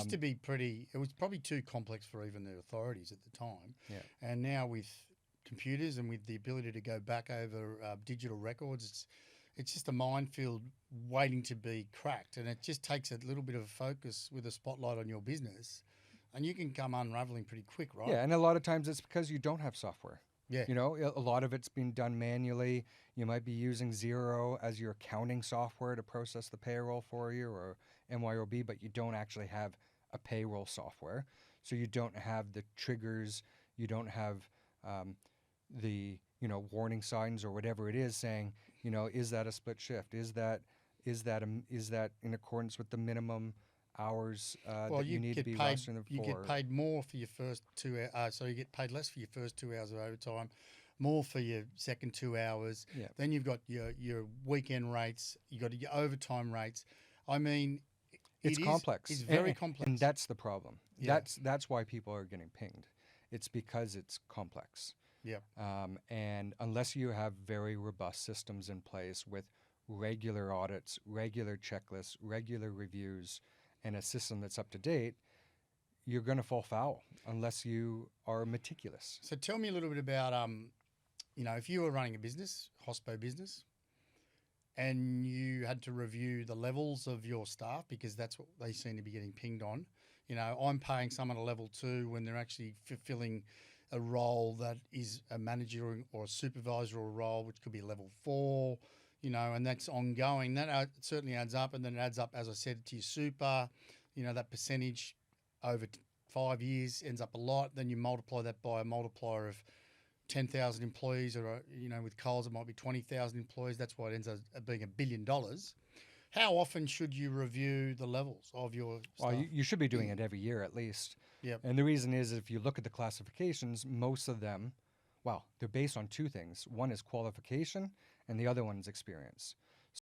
used to be it was probably too complex for even the authorities at the time. Yeah. And now with computers and with the ability to go back over digital records, it's just a minefield waiting to be cracked. And it just takes a little bit of focus with a spotlight on your business, and you can come unraveling pretty quick, right? Yeah, and a lot of times it's because you don't have software. Yeah. You know, a lot of it's being done manually. You might be using Xero as your accounting software to process the payroll for you, or MYOB, but you don't actually have a payroll software. So you don't have the triggers, you don't have the, warning signs or whatever it is saying, is that a split shift? Is that in accordance with the minimum hours that you need to be rostering them for? You get paid more for your first 2 hours, so you get paid less for your first 2 hours of overtime, more for your second 2 hours. Yeah. Then you've got your weekend rates, you've got your overtime rates. I mean, it's complex. It's very complex. And that's the problem. Yeah. That's why people are getting pinged. It's because it's complex. Yeah. And unless you have very robust systems in place with regular audits, regular checklists, regular reviews, and a system that's up to date, you're going to fall foul unless you are meticulous. So tell me a little bit about, if you were running a business, hospo business, and you had to review the levels of your staff, because that's what they seem to be getting pinged on. I'm paying someone a level 2 when they're actually fulfilling a role that is a manager or a supervisory role, which could be a level 4, and that's ongoing. That certainly adds up, and then it adds up, as I said, to your super, that percentage over 5 years ends up a lot. Then you multiply that by a multiplier of 10,000 employees, or, with Coles it might be 20,000 employees. That's why it ends up being $1 billion. How often should you review the levels of your staff? Well, you should be doing it every year at least. Yep. And the reason is, if you look at the classifications, most of them, they're based on two things. One is qualification and the other one is experience.